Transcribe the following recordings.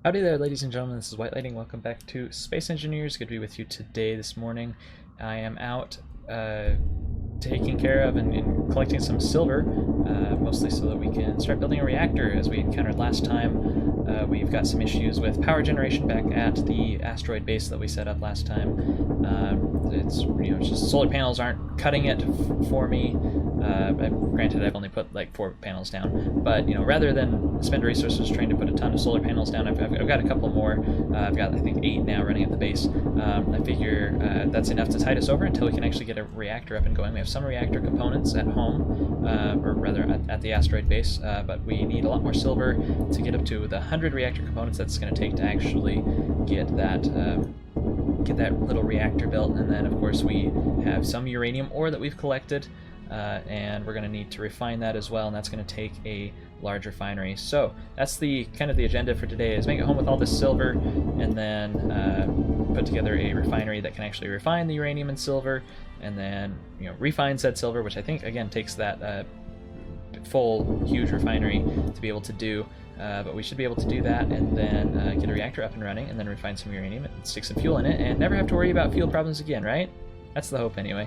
Howdy there, ladies and gentlemen. This is White Lighting. Welcome back to Space Engineers. Good to be with you today, this morning. I am out taking care of and collecting some silver, mostly so that we can start building a reactor. As we encountered last time, we've got some issues with power generation back at the asteroid base that we set up last time. It's just solar panels aren't cutting it for me. Granted, I've only put like 4 panels down, but rather than spend resources trying to put a ton of solar panels down, I've got a couple more. I've got I think 8 now running at the base. I figure that's enough to tide us over until we can actually get a reactor up and going. We have some reactor components at home, or rather at the asteroid base, but we need a lot more silver to get up to the 100 reactor components that's going to take to actually get that little reactor built. And then of course we have some uranium ore that we've collected, and we're going to need to refine that as well, and that's going to take a large refinery. So that's the kind of the agenda for today, is make it home with all this silver, and then put together a refinery that can actually refine the uranium and silver, and then refine said silver, which I think again takes that full huge refinery to be able to do. But we should be able to do that, and then get a reactor up and running, and then refine some uranium and stick some fuel in it, and never have to worry about fuel problems again, right? That's the hope anyway.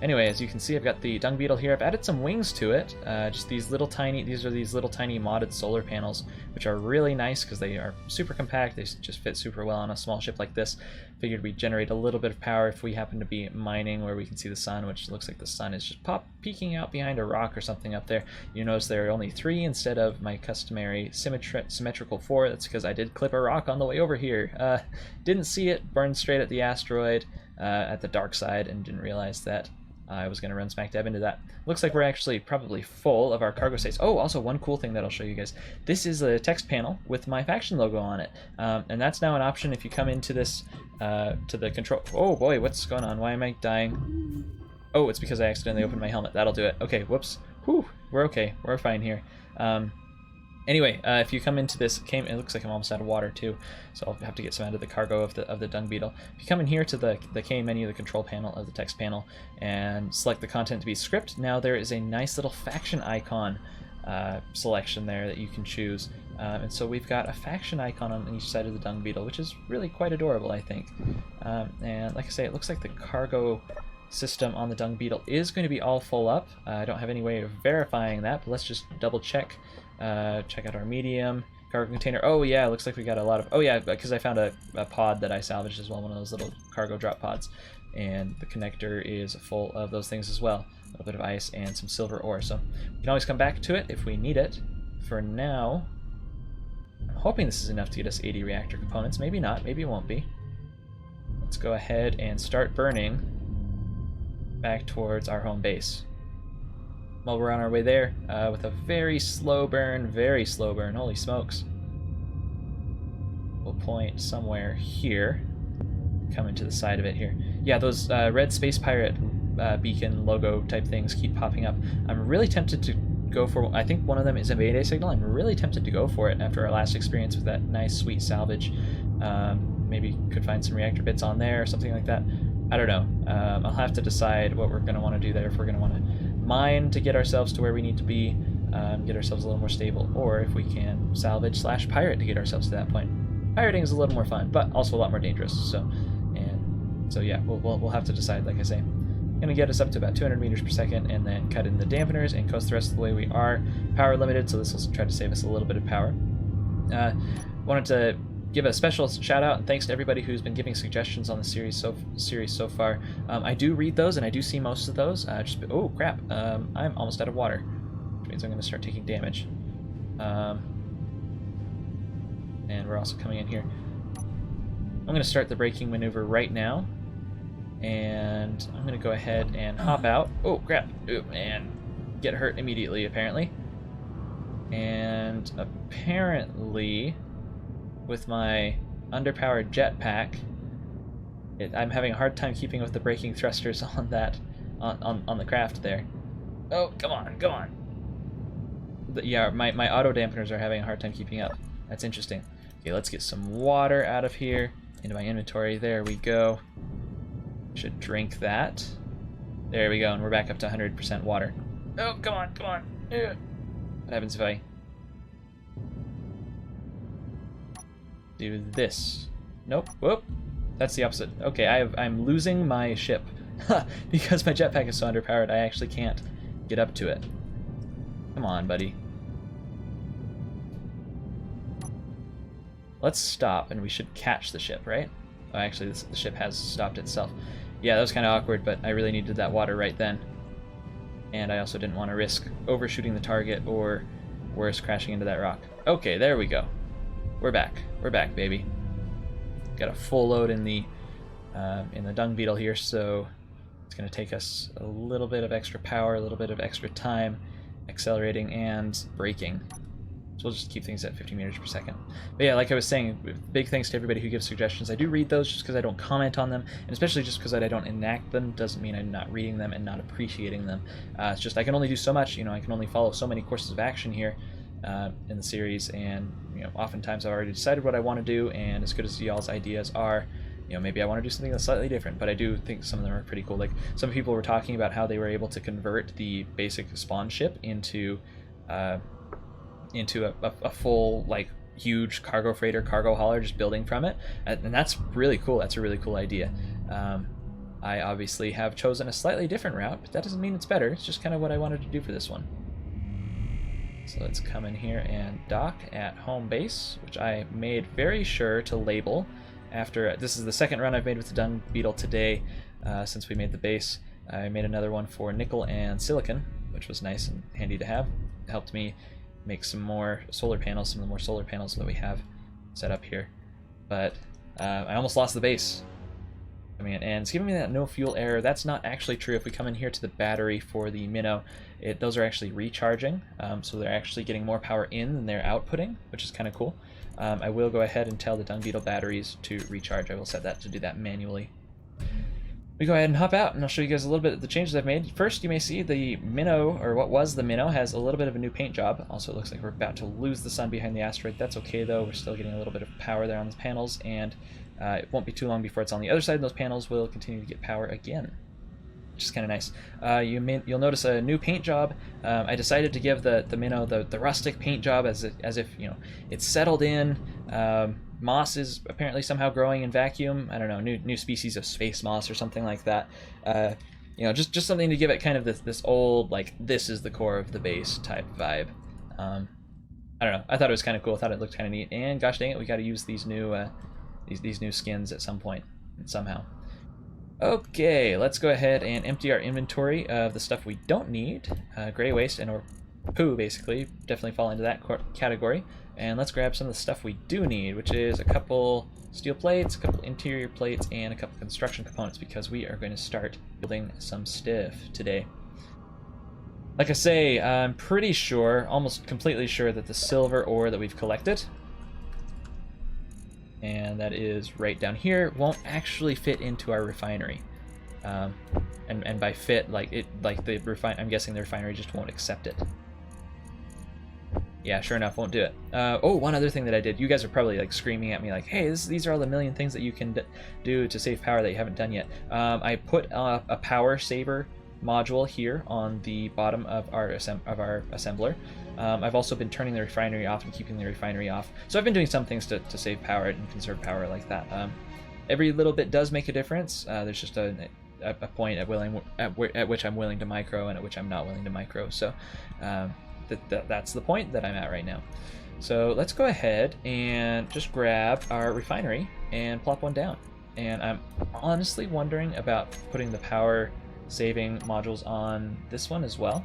Anyway, as you can see, I've got the dung beetle here. I've added some wings to it. Just these little tiny modded solar panels, which are really nice because they are super compact. They just fit super well on a small ship like this. Figured we'd generate a little bit of power if we happen to be mining where we can see the sun, which looks like the sun is just peeking out behind a rock or something up there. You notice there are only 3 instead of my customary symmetrical 4. That's because I did clip a rock on the way over here. Didn't see it, burned straight at the asteroid at the dark side, and didn't realize that I was going to run smack dab into that. Looks like we're actually probably full of our cargo space. Oh, also one cool thing that I'll show you guys. This is a text panel with my faction logo on it. And that's now an option if you come into this, to the control... Oh boy, what's going on? Why am I dying? Oh, it's because I accidentally opened my helmet. That'll do it. Okay, whoops. Whew, we're okay. We're fine here. Anyway, if you come into this, it looks like I'm almost out of water too, so I'll have to get some out of the cargo of the dung beetle. If you come in here to the K menu, the control panel of the text panel, and select the content to be script, now there is a nice little faction icon selection there that you can choose. And so we've got a faction icon on each side of the dung beetle, which is really quite adorable, I think. And like I say, it looks like the cargo system on the dung beetle is going to be all full up. I don't have any way of verifying that, but let's just double check. Check out our medium cargo container. Oh yeah, it looks like we got a lot of... Oh yeah, because I found a pod that I salvaged as well, one of those little cargo drop pods. And the connector is full of those things as well. A little bit of ice and some silver ore. So we can always come back to it if we need it. For now, I'm hoping this is enough to get us 80 reactor components. Maybe not, maybe it won't be. Let's go ahead and start burning back towards our home base. While we're on our way there, with a very slow burn, holy smokes. We'll point somewhere here, come into the side of it here. Yeah, those red Space Pirate beacon logo type things keep popping up. I'm really tempted to go for, I think one of them is a Mayday signal. I'm really tempted to go for it after our last experience with that nice sweet salvage. Maybe could find some reactor bits on there or something like that. I don't know. I'll have to decide what we're going to want to do there, if we're going to want to mine to get ourselves to where we need to be, get ourselves a little more stable, or if we can salvage / pirate to get ourselves to that point. Pirating is a little more fun, but also a lot more dangerous. So yeah, we'll have to decide. Like I say, gonna get us up to about 200 meters per second, and then cut in the dampeners and coast the rest of the way. We are power limited, so this will try to save us a little bit of power. Wanted to give a special shout out and thanks to everybody who's been giving suggestions on the series so far. I do read those, and I do see most of those. Oh crap! I'm almost out of water, which means I'm going to start taking damage. And we're also coming in here. I'm going to start the braking maneuver right now, and I'm going to go ahead and hop out. Oh crap! Ooh, and get hurt immediately apparently. And apparently, with my underpowered jetpack, I'm having a hard time keeping with the braking thrusters on that, on the craft there. Oh, come on, come on. Yeah, my auto dampeners are having a hard time keeping up. That's interesting. Okay, let's get some water out of here into my inventory. There we go. Should drink that. There we go, and we're back up to 100% water. Oh, come on, come on. What happens if I do this. Nope. Whoop. That's the opposite. Okay, I'm losing my ship. Because my jetpack is so underpowered, I actually can't get up to it. Come on, buddy. Let's stop, and we should catch the ship, right? Oh, actually, the ship has stopped itself. Yeah, that was kind of awkward, but I really needed that water right then. And I also didn't want to risk overshooting the target or, worse, crashing into that rock. Okay, there we go. We're back. We're back, baby. Got a full load in the dung beetle here, so it's going to take us a little bit of extra power, a little bit of extra time accelerating and braking. So we'll just keep things at 50 meters per second. But yeah, like I was saying, big thanks to everybody who gives suggestions. I do read those just because I don't comment on them, and especially just because I don't enact them doesn't mean I'm not reading them and not appreciating them. It's just I can only do so much, I can only follow so many courses of action here in the series, and oftentimes I've already decided what I want to do, and as good as y'all's ideas are, maybe I want to do something that's slightly different, but I do think some of them are pretty cool. Like, some people were talking about how they were able to convert the basic spawn ship into a full, like, huge cargo freighter, cargo hauler, just building from it, and that's really cool. That's a really cool idea. I obviously have chosen a slightly different route, but that doesn't mean it's better. It's just kind of what I wanted to do for this one. So let's come in here and dock at home base, which I made very sure to label after. This is the second run I've made with the dung beetle today since we made the base. I made another one for nickel and silicon, which was nice and handy to have. It helped me make some more solar panels, some of the more solar panels that we have set up here. But I almost lost the base. And it's giving me that no fuel error. That's not actually true. If we come in here to the battery for the minnow, those are actually recharging, so they're actually getting more power in than they're outputting, which is kind of cool. I will go ahead and tell the dung beetle batteries to recharge. I will set that to do that manually. We go ahead and hop out, and I'll show you guys a little bit of the changes I've made. First, you may see the minnow, or what was the minnow, has a little bit of a new paint job. Also, it looks like we're about to lose the sun behind the asteroid. That's okay, though. We're still getting a little bit of power there on the panels, and it won't be too long before it's on the other side, and those panels will continue to get power again, which is kind of nice. You'll notice a new paint job. I decided to give the minnow the rustic paint job as if it's settled in. Moss is apparently somehow growing in vacuum. I don't know, new species of space moss or something like that. Just something to give it kind of this old, like, this is the core of the base type vibe. I don't know. I thought it was kind of cool. I thought it looked kind of neat. And gosh dang it, we got to use these new skins at some point somehow. Okay, let's go ahead and empty our inventory of the stuff we don't need. Gray waste or poo, basically, definitely fall into that category. And let's grab some of the stuff we do need, which is a couple steel plates, a couple interior plates, and a couple construction components, because we are going to start building some stuff today. Like I say, I'm pretty sure, almost completely sure, that the silver ore that we've collected, and that is right down here, won't actually fit into our refinery. And by fit, I'm guessing the refinery just won't accept it. Yeah, sure enough, won't do it. Oh, one other thing that I did. You guys are probably like screaming at me like, hey, these are all the million things that you can do to save power that you haven't done yet. I put a power saver module here on the bottom of our assembler. I've also been turning the refinery off and keeping the refinery off. So I've been doing some things to save power and conserve power like that. Every little bit does make a difference. There's just a point at which I'm willing to micro and at which I'm not willing to micro. So that's the point that I'm at right now. So let's go ahead and just grab our refinery and plop one down. And I'm honestly wondering about putting the power saving modules on this one as well.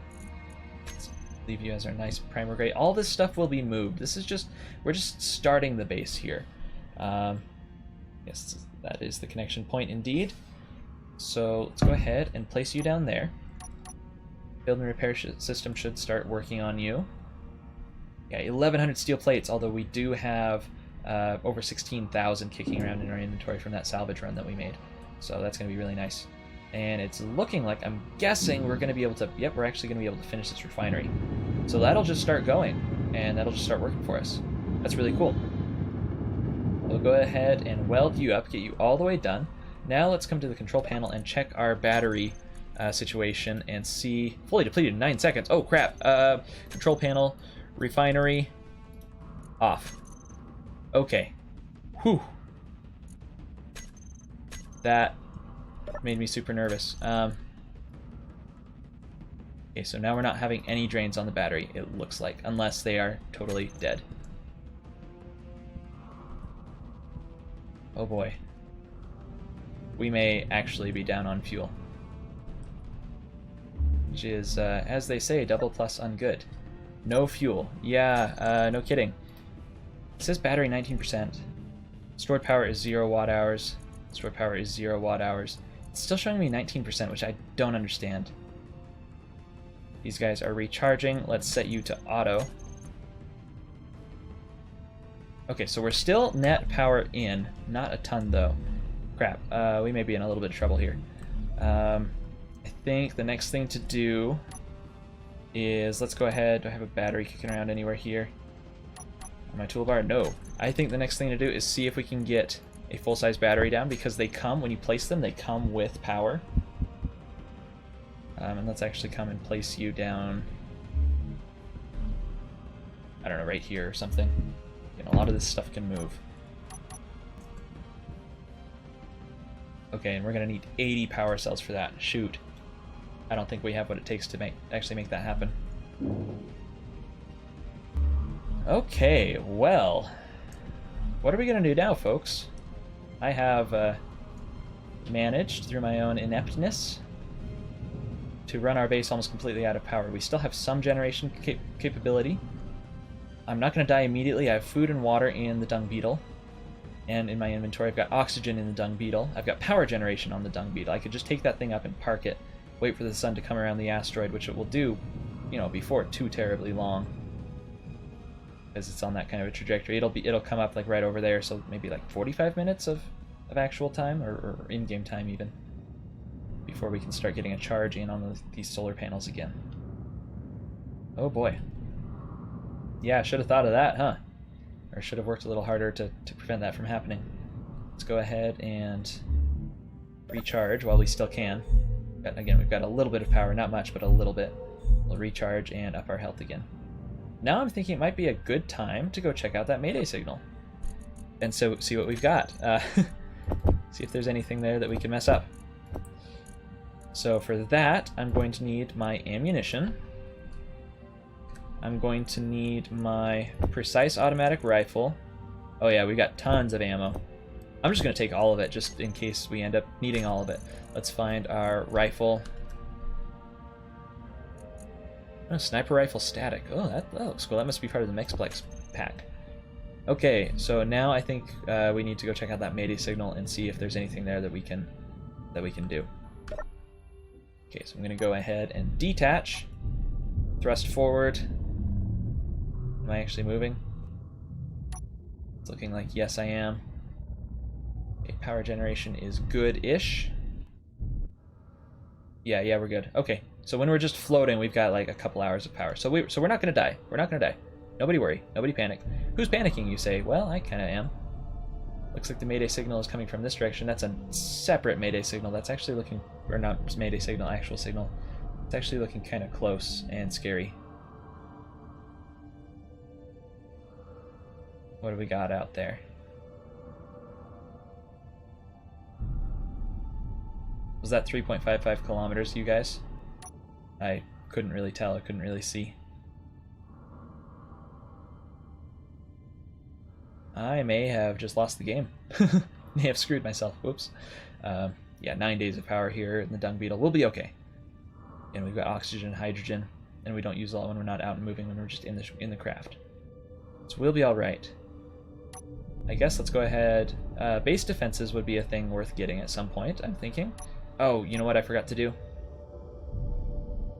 Let's leave you as our nice primer gray. All this stuff will be moved. This is we're just starting the base here. Yes, that is the connection point indeed. So let's go ahead and place you down there. Build and repair system should start working on you. Yeah, 1,100 steel plates, although we do have over 16,000 kicking around in our inventory from that salvage run that we made. So that's going to be really nice. And it's looking like, I'm guessing we're going to be able to, yep, we're actually going to be able to finish this refinery. So that'll just start going, and that'll just start working for us. That's really cool. We'll go ahead and weld you up, get you all the way done. Now let's come to the control panel and check our battery situation and see. Fully depleted in 9 seconds. Oh crap. Control panel, refinery, off. Okay. Whew. That made me super nervous. Okay, so now we're not having any drains on the battery, it looks like, unless they are totally dead. Oh boy. We may actually be down on fuel. Which is, as they say, double plus ungood. No fuel. Yeah, no kidding. It says battery 19%. Stored power is 0 watt hours. Stored power is 0 watt hours. It's still showing me 19%, which I don't understand. These guys are recharging. Let's set you to auto. Okay, so we're still net power in. Not a ton, though. Crap. We may be in a little bit of trouble here. I think the next thing to do is, let's go ahead. Do I have a battery kicking around anywhere here? On my toolbar? No. I think the next thing to do is see if we can get a full-size battery down, because they come, when you place them, they come with power. And let's actually come and place you down, I don't know, right here or something. You know, a lot of this stuff can move. Okay, and we're going to need 80 power cells for that. Shoot. I don't think we have what it takes to actually make that happen. Okay, well, what are we going to do now, folks? I have managed, through my own ineptness, to run our base almost completely out of power. We still have some generation capability. I'm not going to die immediately. I have food and water in the dung beetle. And in my inventory, I've got oxygen in the dung beetle. I've got power generation on the dung beetle. I could just take that thing up and park it, wait for the sun to come around the asteroid, which it will do, you know, before too terribly long, because it's on that kind of a trajectory. It'll come up like right over there, so maybe like 45 minutes of actual time, or in-game time even, before we can start getting a charge in on these solar panels again. Oh boy. Yeah, I should have thought of that, huh? Or should have worked a little harder to prevent that from happening. Let's go ahead and recharge while we still can. Again, we've got a little bit of power, not much, but a little bit. We'll recharge and up our health again. Now I'm thinking it might be a good time to go check out that Mayday signal. And so see what we've got. See if there's anything there that we can mess up. So for that, I'm going to need my ammunition. I'm going to need my precise automatic rifle. Oh yeah, we got tons of ammo. I'm just going to take all of it, just in case we end up needing all of it. Let's find our rifle. Oh, sniper rifle static. Oh, that looks cool. That must be part of the Mexplex pack. Okay, so now I think we need to go check out that Mayday signal and see if there's anything there that we can do. Okay, so I'm going to go ahead and detach. Thrust forward. Am I actually moving? It's looking like yes, I am. Okay, power generation is good-ish. Yeah, we're good. Okay, so when we're just floating, we've got like a couple hours of power. So we're not gonna die. We're not gonna die. Nobody worry. Nobody panic. Who's panicking, you say? Well, I kind of am. Looks like the Mayday signal is coming from this direction. That's a separate Mayday signal. That's actually looking, or not Mayday signal, actual signal. It's actually looking kind of close and scary. What do we got out there? Was that 3.55 kilometers, you guys? I couldn't really tell. I couldn't really see. I may have just lost the game. May have screwed myself. Whoops. Yeah, 9 days of power here in the dung beetle. We'll be okay. And we've got oxygen, hydrogen, and we don't use all when we're not out and moving, when we're just in the craft. So we'll be all right. I guess let's go ahead. Base defenses would be a thing worth getting at some point, I'm thinking. Oh, you know what I forgot to do?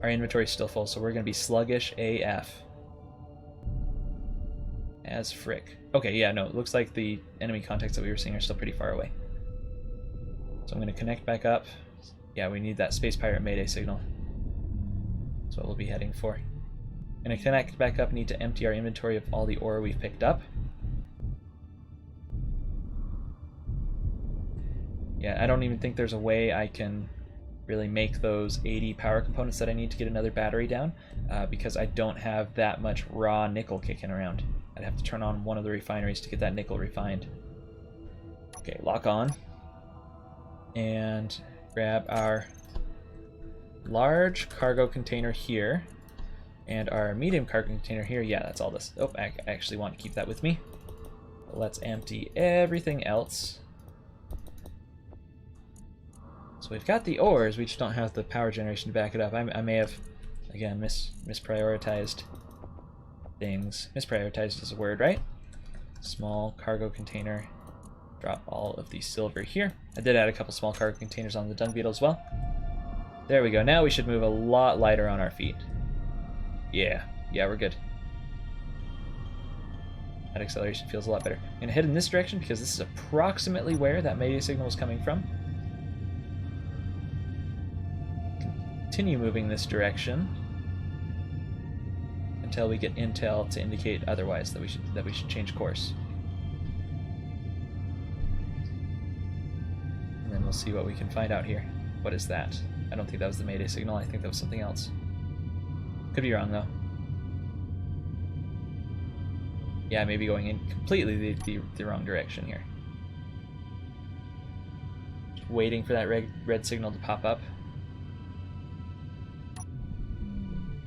Our inventory's still full, so we're going to be sluggish AF. As frick. Okay, yeah, no, it looks like the enemy contacts that we were seeing are still pretty far away. So I'm going to connect back up. Yeah, we need that Space Pirate Mayday signal. That's what we'll be heading for. I'm going to connect back up, need to empty our inventory of all the ore we've picked up. Yeah, I don't even think there's a way I can really make those 80 power components that I need to get another battery down, because I don't have that much raw nickel kicking around. I'd have to turn on one of the refineries to get that nickel refined. Okay, lock on. And grab our large cargo container here. And our medium cargo container here. Yeah, that's all this. Oh, I actually want to keep that with me. Let's empty everything else. So we've got the ores, we just don't have the power generation to back it up. I may have, again, misprioritized things. Misprioritized is a word, right? Small cargo container. Drop all of the silver here. I did add a couple small cargo containers on the dung beetle as well. There we go. Now we should move a lot lighter on our feet. Yeah, we're good. That acceleration feels a lot better. I'm going to head in this direction because this is approximately where that mayday signal was coming from. Continue moving this direction until we get intel to indicate otherwise, that we should change course. And then we'll see what we can find out here. What is that? I don't think that was the mayday signal. I think that was something else. Could be wrong, though. Yeah, maybe going in completely the wrong direction here. Just waiting for that red signal to pop up.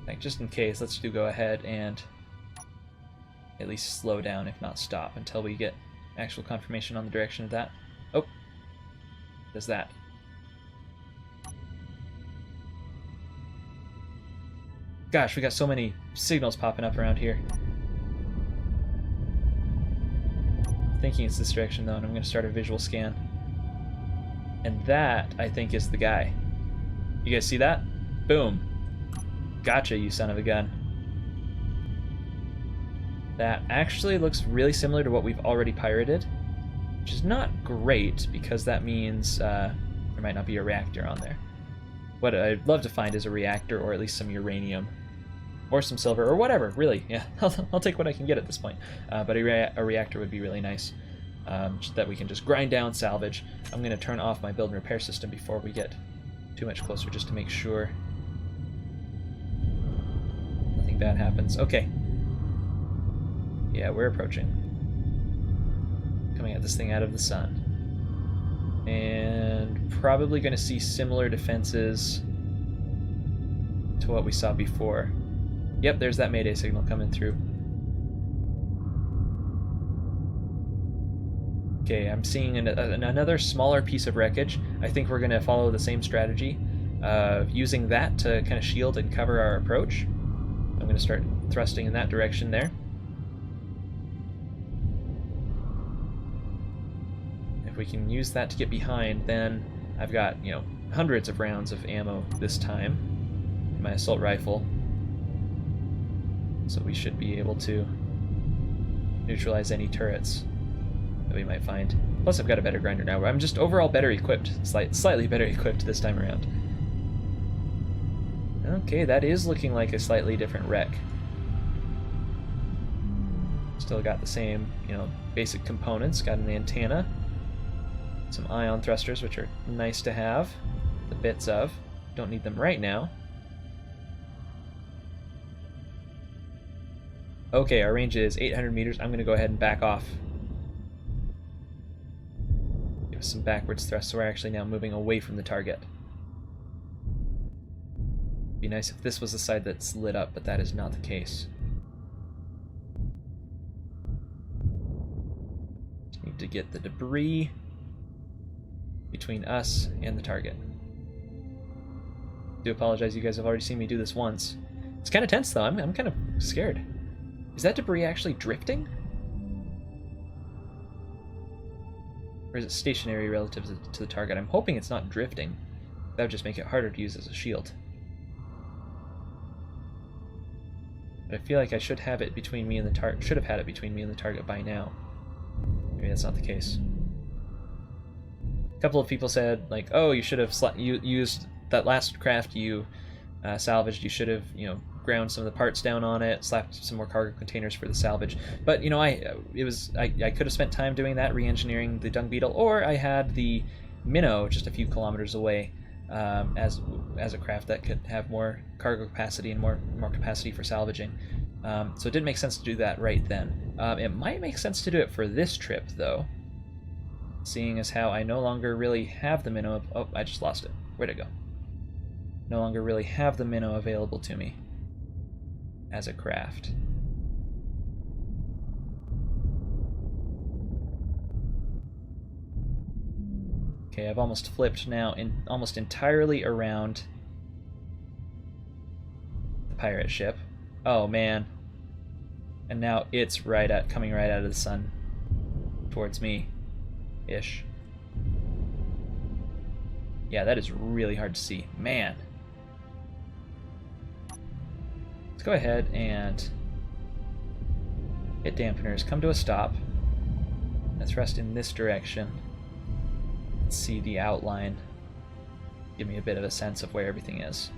Like, just in case, let's go ahead and at least slow down, if not stop, until we get actual confirmation on the direction of that. Oh, does that. Gosh, we got so many signals popping up around here. I'm thinking it's this direction though, and I'm going to start a visual scan. And that, I think, is the guy. You guys see that? Boom. Gotcha, you son of a gun. That actually looks really similar to what we've already pirated, which is not great because that means there might not be a reactor on there. What I'd love to find is a reactor, or at least some uranium. Or some silver, or whatever, really. Yeah, I'll take what I can get at this point. But a reactor would be really nice, that we can just grind down, salvage. I'm going to turn off my build and repair system before we get too much closer, just to make sure nothing bad happens. Okay. Yeah, we're approaching. Coming at this thing out of the sun. And probably going to see similar defenses to what we saw before. Yep, there's that mayday signal coming through. Okay, I'm seeing another smaller piece of wreckage. I think we're going to follow the same strategy of using that to kind of shield and cover our approach. I'm going to start thrusting in that direction there. If we can use that to get behind, then I've got, hundreds of rounds of ammo this time in my assault rifle. So we should be able to neutralize any turrets that we might find. Plus I've got a better grinder now. I'm just overall better equipped, slightly better equipped this time around. Okay, that is looking like a slightly different wreck. Still got the same, basic components. Got an antenna, some ion thrusters, which are nice to have, the bits of. Don't need them right now. Okay, our range is 800 meters. I'm going to go ahead and back off. Give us some backwards thrust, so we're actually now moving away from the target. Be nice if this was the side that's lit up, but that is not the case. Just need to get the debris between us and the target. Do apologize, you guys have already seen me do this once. It's kind of tense though, I'm kind of scared. Is that debris actually drifting? Or is it stationary relative to the target? I'm hoping it's not drifting. That would just make it harder to use as a shield. But I feel like I should have it between me and the target. Should have had it between me and the target by now. Maybe that's not the case. A couple of people said, like, "Oh, you should have used that last craft you salvaged. You should have, ground some of the parts down on it, slapped some more cargo containers for the salvage." But I could have spent time doing that, re-engineering the dung beetle, or I had the minnow just a few kilometers away as a craft that could have more cargo capacity and more capacity for salvaging. So it didn't make sense to do that right then. It might make sense to do it for this trip though. seeing as how I no longer really have the minnow. Oh, I just lost it. Where'd it go? No longer really have the minnow available to me as a craft. Okay, I've almost flipped now almost entirely around the pirate ship. Oh man. And now it's coming right out of the sun towards me ish. Yeah, that is really hard to see. Man. Let's go ahead and hit dampeners, come to a stop. Let's thrust in this direction. Let's see the outline. Give me a bit of a sense of where everything is.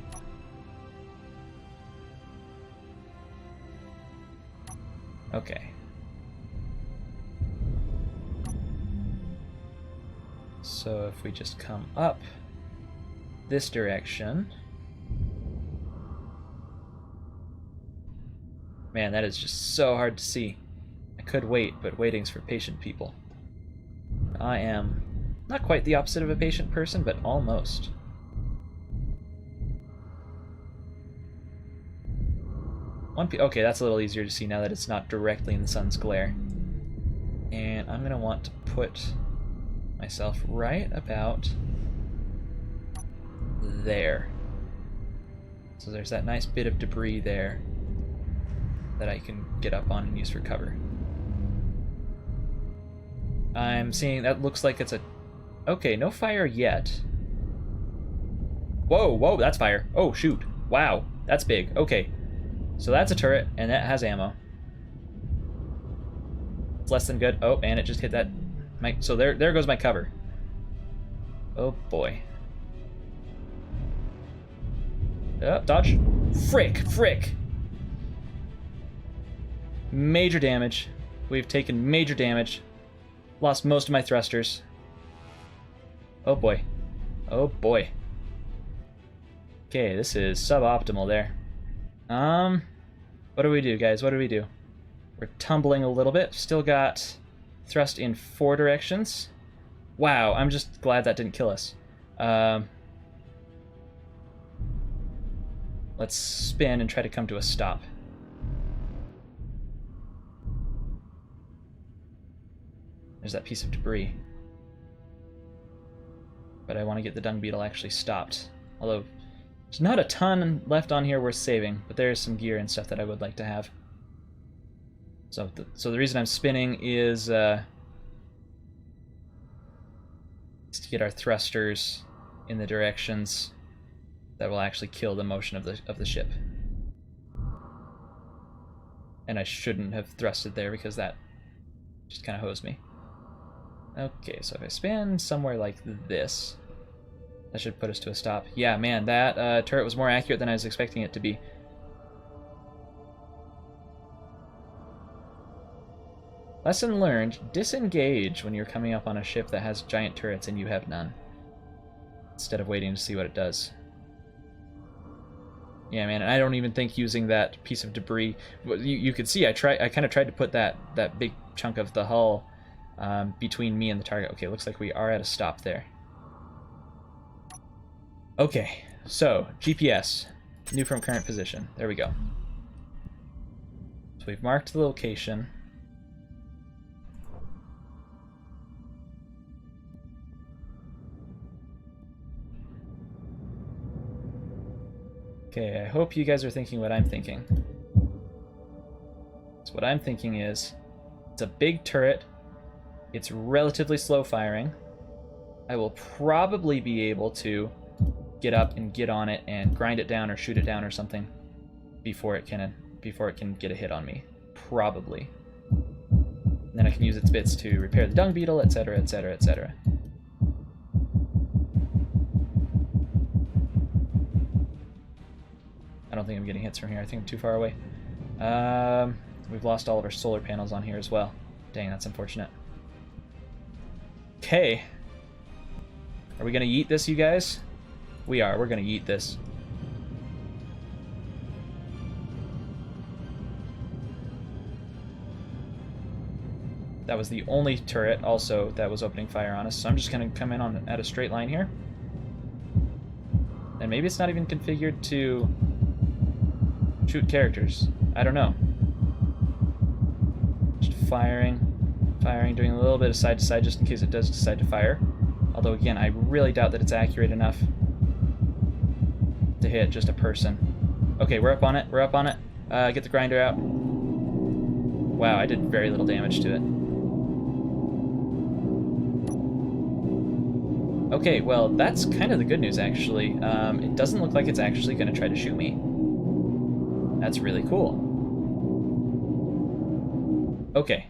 Okay. So if we just come up this direction. Man, that is just so hard to see. I could wait, but waiting's for patient people. I am not quite the opposite of a patient person, but almost. Okay, that's a little easier to see now that it's not directly in the sun's glare. And I'm going to want to put myself right about there. So there's that nice bit of debris there that I can get up on and use for cover. I'm seeing that looks like it's a... Okay, no fire yet. Whoa, whoa, that's fire. Oh, shoot. Wow, that's big. Okay, so that's a turret, and that has ammo. It's less than good. Oh, and it just hit that... So there goes my cover. Oh, boy. Oh, dodge. Frick. Major damage. We've taken major damage. Lost most of my thrusters. Oh boy. Oh boy. Okay, this is suboptimal there. What do we do, guys? What do we do? We're tumbling a little bit. Still got thrust in 4 directions. Wow, I'm just glad that didn't kill us. Let's spin and try to come to a stop. There's that piece of debris. But I want to get the dung beetle actually stopped. Although, there's not a ton left on here worth saving, but there is some gear and stuff that I would like to have. So the reason I'm spinning is to get our thrusters in the directions that will actually kill the motion of the ship. And I shouldn't have thrusted there because that just kind of hosed me. Okay, so if I spin somewhere like this, that should put us to a stop. Yeah, man, that turret was more accurate than I was expecting it to be. Lesson learned, disengage when you're coming up on a ship that has giant turrets and you have none, instead of waiting to see what it does. Yeah, man, and I don't even think using that piece of debris... You could see I kind of tried to put that big chunk of the hull between me and the target. Okay, looks like we are at a stop there. Okay, so GPS, new from current position. There we go. So we've marked the location. Okay, I hope you guys are thinking what I'm thinking. So what I'm thinking is, it's a big turret. It's relatively slow firing. I will probably be able to get up and get on it and grind it down or shoot it down or something before it can get a hit on me. Probably. And then I can use its bits to repair the dung beetle, etc., etc., etc. I don't think I'm getting hits from here. I think I'm too far away. We've lost all of our solar panels on here as well. Dang, that's unfortunate. Okay. Are we going to yeet this, you guys? We are. We're going to yeet this. That was the only turret also that was opening fire on us, so I'm just going to come in on at a straight line here. And maybe it's not even configured to shoot characters. I don't know. Just firing, doing a little bit of side to side just in case it does decide to fire. Although again, I really doubt that it's accurate enough to hit just a person. Okay, we're up on it, get the grinder out. Wow, I did very little damage to it. Okay, well, that's kind of the good news, actually. It doesn't look like it's actually going to try to shoot me. That's really cool. Okay.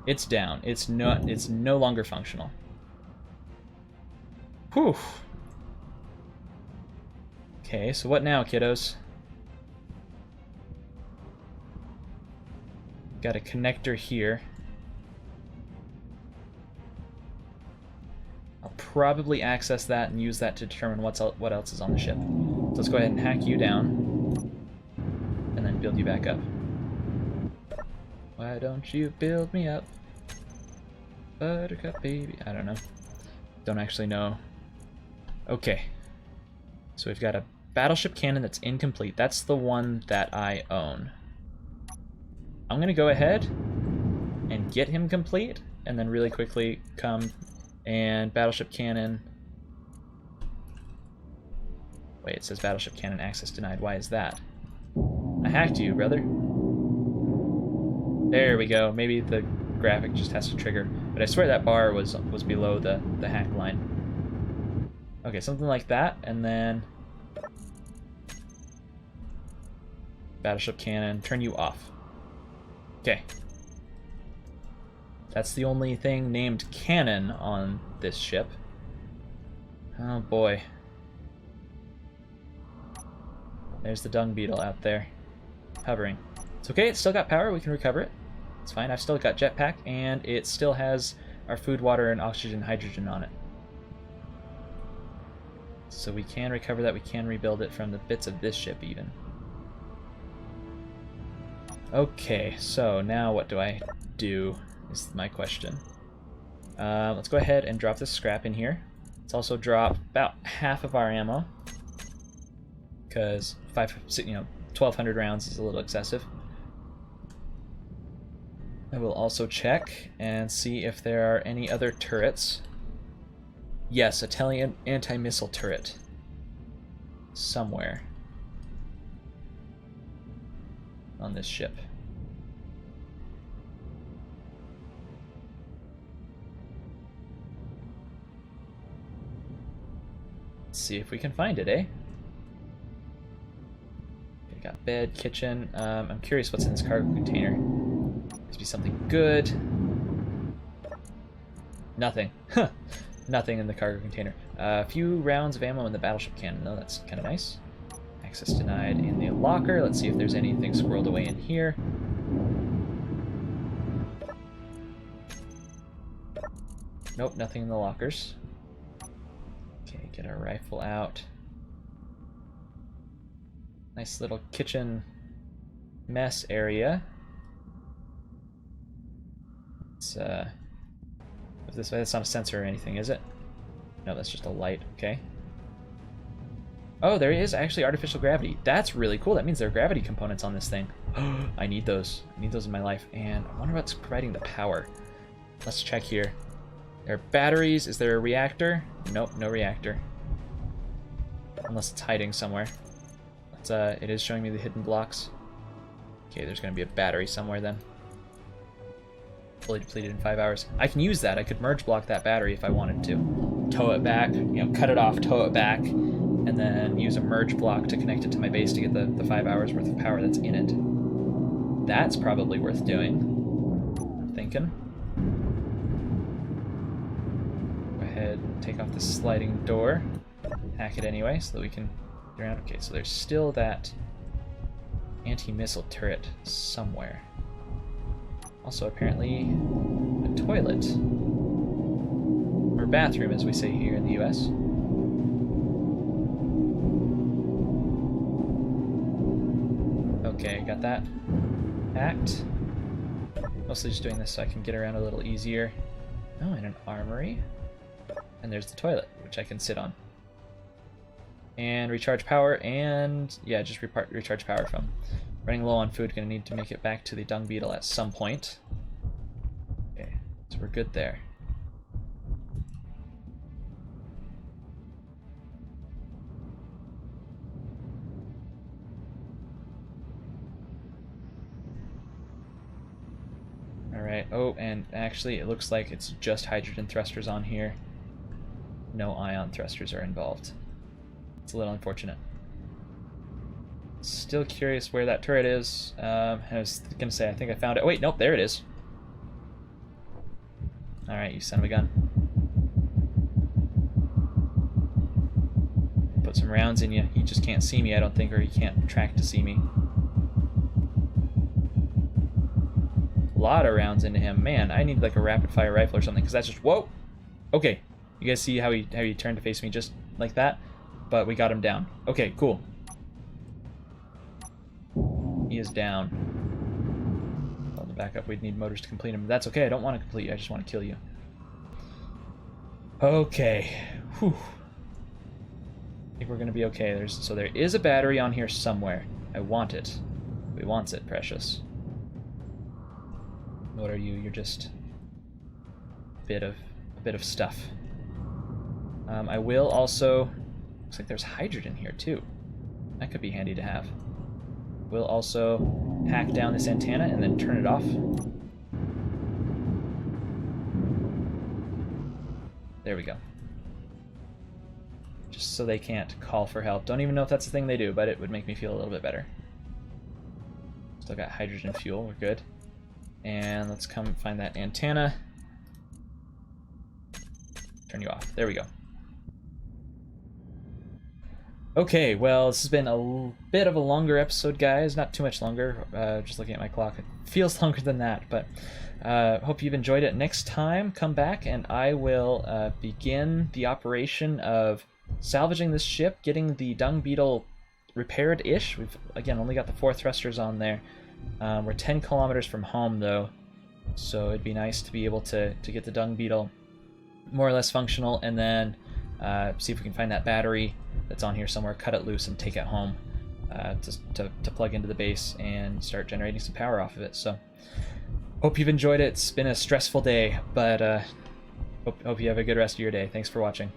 It's down. It's no longer functional. Whew. Okay, so what now, kiddos? Got a connector here. I'll probably access that and use that to determine what else is on the ship. So let's go ahead and hack you down, and then build you back up. Why don't you build me up, Buttercup baby? I don't know. Don't actually know. Okay. So we've got a battleship cannon that's incomplete. That's the one that I own. I'm gonna go ahead and get him complete, and then really quickly come and battleship cannon. Wait, it says battleship cannon access denied. Why is that? I hacked you, brother. There we go. Maybe the graphic just has to trigger, but I swear that bar was below the hack line. Okay, something like that, and then battleship cannon, turn you off. Okay. That's the only thing named cannon on this ship. Oh boy. There's the dung beetle out there, hovering. It's okay, it's still got power, we can recover it. It's fine, I've still got jetpack, and it still has our food, water, and oxygen, hydrogen on it. So we can recover that, we can rebuild it from the bits of this ship even. Okay, so now what do I do is my question. Let's go ahead and drop this scrap in here. Let's also drop about half of our ammo, because 1,200 rounds is a little excessive. I will also check and see if there are any other turrets. Yes, Italian anti-missile turret. Somewhere on this ship. Let's see if we can find it, eh? Okay, got bed, kitchen. I'm curious what's in this cargo container. Must be something good. Nothing. Nothing in the cargo container. A few rounds of ammo in the battleship cannon, though. That's kind of nice. Access denied in the locker. Let's see if there's anything squirreled away in here. Nope, nothing in the lockers. Okay, get our rifle out. Nice little kitchen mess area. It's this way, that's not a sensor or anything, is it? No, that's just a light. Okay. Oh, there is actually artificial gravity. That's really cool. That means there are gravity components on this thing. I need those. I need those in my life. And I wonder what's providing the power. Let's check here. There are batteries. Is there a reactor? Nope, no reactor. Unless it's hiding somewhere. It is showing me the hidden blocks. Okay, there's going to be a battery somewhere then. Fully depleted in 5 hours. I can use that. I could merge block that battery if I wanted to. Tow it back, cut it off, tow it back, and then use a merge block to connect it to my base to get the 5 hours worth of power that's in it. That's probably worth doing, I'm thinking. Go ahead and take off the sliding door. Hack it anyway so that we can get around. Okay, so there's still that anti-missile turret somewhere. Also, apparently, a toilet. Or bathroom, as we say here in the US. Okay, got that hacked. Mostly just doing this so I can get around a little easier. Oh, and an armory. And there's the toilet, which I can sit on. And recharge power, and yeah, just recharge power from. Running low on food, gonna need to make it back to the dung beetle at some point. Okay, so we're good there. Alright, oh, and actually it looks like it's just hydrogen thrusters on here. No ion thrusters are involved. It's a little unfortunate. Still curious where that turret is. I was gonna say, I think I found it. Oh, wait, nope, there it is. Alright, you son of a gun. Put some rounds in you. He just can't see me, I don't think, or he can't track to see me. A lot of rounds into him. Man, I need like a rapid fire rifle or something, because that's just, whoa! Okay, you guys see how he turned to face me just like that? But we got him down. Okay, cool. He is down. On the back up, we'd need motors to complete him. That's okay, I don't want to complete you, I just want to kill you. Okay. Whew. I think we're gonna be okay. So there is a battery on here somewhere. I want it. We wants it, precious. What are you? You're just a bit of stuff. I will also. Looks like there's hydrogen here too. That could be handy to have. We'll also hack down this antenna and then turn it off. There we go. Just so they can't call for help. Don't even know if that's the thing they do, but it would make me feel a little bit better. Still got hydrogen fuel, we're good. And let's come find that antenna. Turn you off. There we go. Okay, well, this has been a bit of a longer episode, guys. Not too much longer. Just looking at my clock, it feels longer than that. But hope you've enjoyed it. Next time, come back and I will begin the operation of salvaging this ship, getting the dung beetle repaired-ish. We've, again, only got the 4 thrusters on there. We're 10 kilometers from home, though, so it'd be nice to be able to get the dung beetle more or less functional, and then see if we can find that battery that's on here somewhere, cut it loose, and take it home to plug into the base and start generating some power off of it. So, hope you've enjoyed it. It's been a stressful day, but hope you have a good rest of your day. Thanks for watching.